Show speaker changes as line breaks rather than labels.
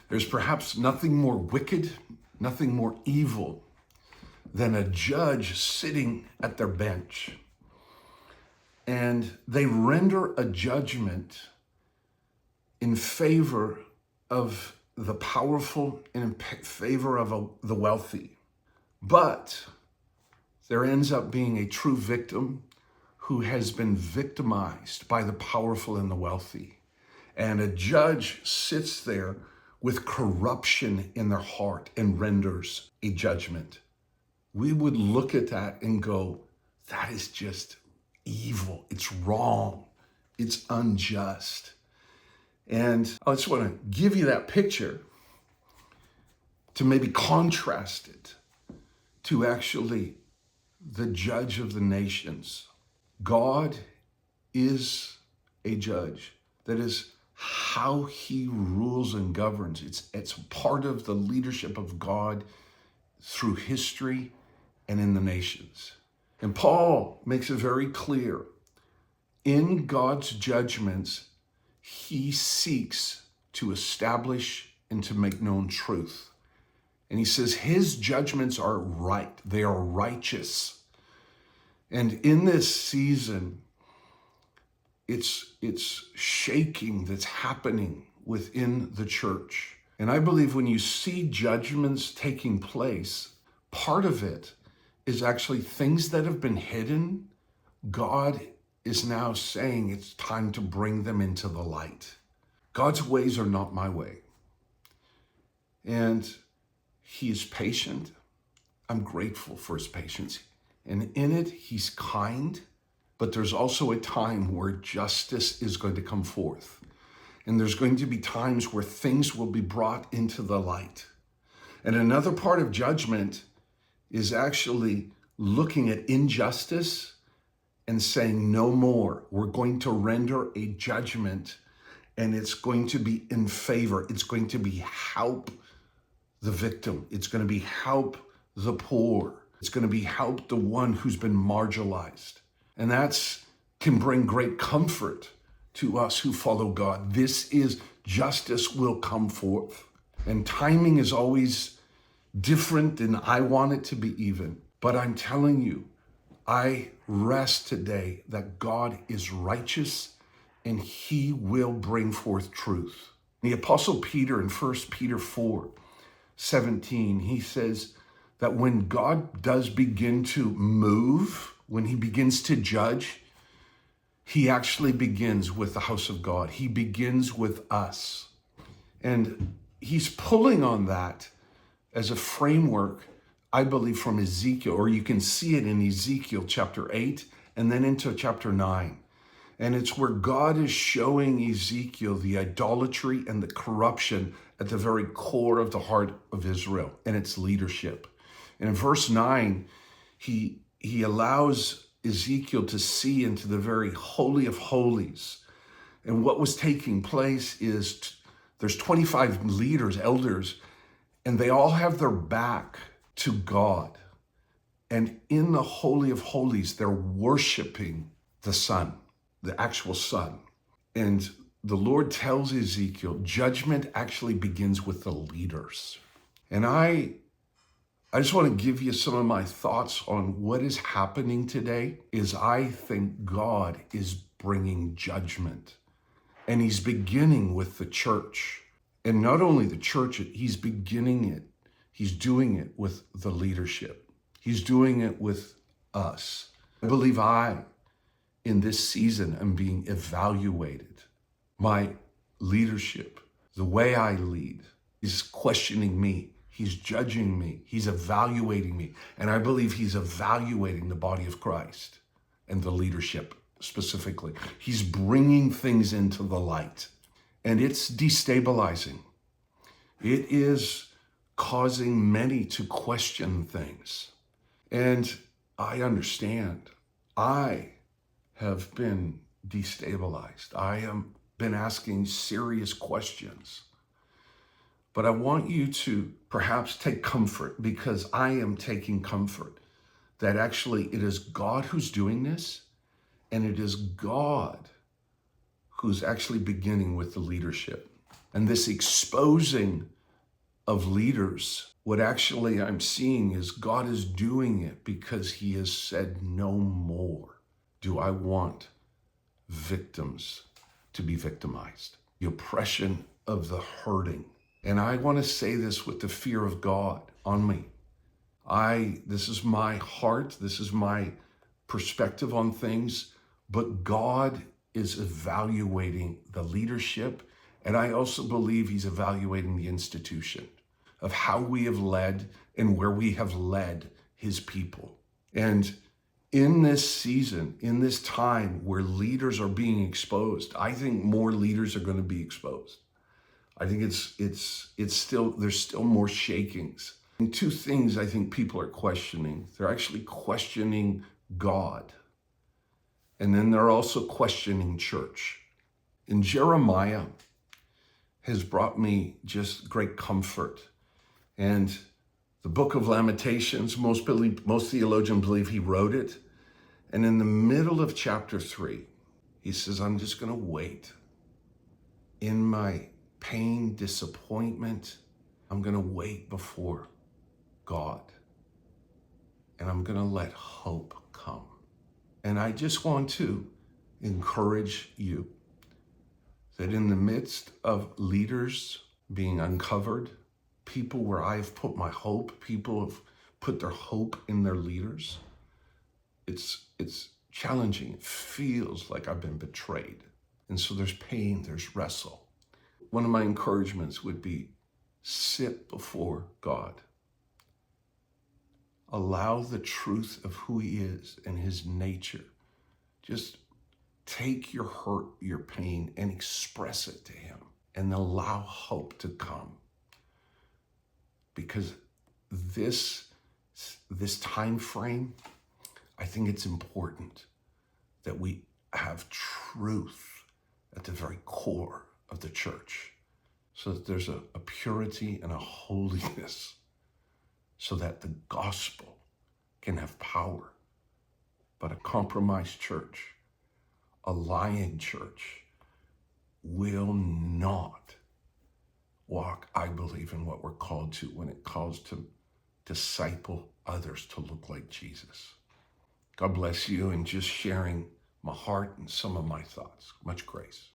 There's perhaps nothing more wicked, nothing more evil than a judge sitting at their bench. And they render a judgment in favor of the powerful and in favor of the wealthy. But there ends up being a true victim who has been victimized by the powerful and the wealthy. And a judge sits there with corruption in their heart and renders a judgment. We would look at that and go, that is just evil. It's wrong. It's unjust. And I just want to give you that picture to maybe contrast it to actually the judge of the nations. God is a judge. That is how he rules and governs. It's part of the leadership of God through history and in the nations. And Paul makes it very clear. In God's judgments, he seeks to establish and to make known truth. And he says his judgments are right. They are righteous. And in this season, it's shaking that's happening within the church. And I believe when you see judgments taking place, part of it is actually things that have been hidden. God is now saying it's time to bring them into the light. God's ways are not my way. And he is patient. I'm grateful for his patience. And in it, he's kind, but there's also a time where justice is going to come forth. And there's going to be times where things will be brought into the light. And another part of judgment is actually looking at injustice and saying no more. We're going to render a judgment, and it's going to be in favor. It's going to be help the victim. It's going to be help the poor. It's going to be help the one who's been marginalized. And that can bring great comfort to us who follow God. This is justice will come forth. And timing is always different than I want it to be even. But I'm telling you, I rest today that God is righteous and he will bring forth truth. The Apostle Peter in 1 Peter 4:17, he says that when God does begin to move, when he begins to judge, he actually begins with the house of God. He begins with us. And he's pulling on that as a framework, I believe, from Ezekiel, or you can see it in Ezekiel chapter 8 and then into chapter 9. And it's where God is showing Ezekiel the idolatry and the corruption at the very core of the heart of Israel and its leadership. And in verse 9, he allows Ezekiel to see into the very holy of holies. And what was taking place is there's 25 leaders, elders, and they all have their back to God. And in the holy of holies, they're worshiping the Son, the actual Son. And the Lord tells Ezekiel, judgment actually begins with the leaders. And I just want to give you some of my thoughts on what is happening today is I think God is bringing judgment. And he's beginning with the church. And not only the church, he's beginning it. He's doing it with the leadership. He's doing it with us. I believe in this season, am being evaluated. My leadership, the way I lead, is questioning me. He's judging me. He's evaluating me. And I believe he's evaluating the body of Christ and the leadership specifically. He's bringing things into the light. And it's destabilizing. It is causing many to question things. And I understand. I have been destabilized. I have been asking serious questions. But I want you to perhaps take comfort, because I am taking comfort that actually it is God who's doing this, and it is God who's actually beginning with the leadership. And this exposing of leaders, what actually I'm seeing is God is doing it because he has said no more do I want victims to be victimized. The oppression of the hurting. And I want to say this with the fear of God on me. This is my heart, this is my perspective on things, but God is evaluating the leadership, and I also believe he's evaluating the institution of how we have led and where we have led his people. And in this season, in this time where leaders are being exposed, I think more leaders are going to be exposed. I think it's still, there's still more shakings. And two things I think people are questioning. They're actually questioning God. And then they're also questioning church. And Jeremiah has brought me just great comfort. And the book of Lamentations, most theologians believe he wrote it. And in the middle of chapter 3, he says, I'm just going to wait. In my pain, disappointment, I'm going to wait before God. And I'm going to let hope come. And I just want to encourage you that in the midst of leaders being uncovered, people where I've put my hope, people have put their hope in their leaders, it's challenging. It feels like I've been betrayed. And so there's pain, there's wrestle. One of my encouragements would be sit before God. Allow the truth of who he is and his nature. Just take your hurt, your pain, and express it to him and allow hope to come. Because this time frame, I think it's important that we have truth at the very core of the church so that there's a purity and a holiness so that the gospel can have power. But a compromised church, a lying church, will not walk, I believe, in what we're called to when it calls to disciple others to look like Jesus. God bless you, and just sharing my heart and some of my thoughts. Much grace.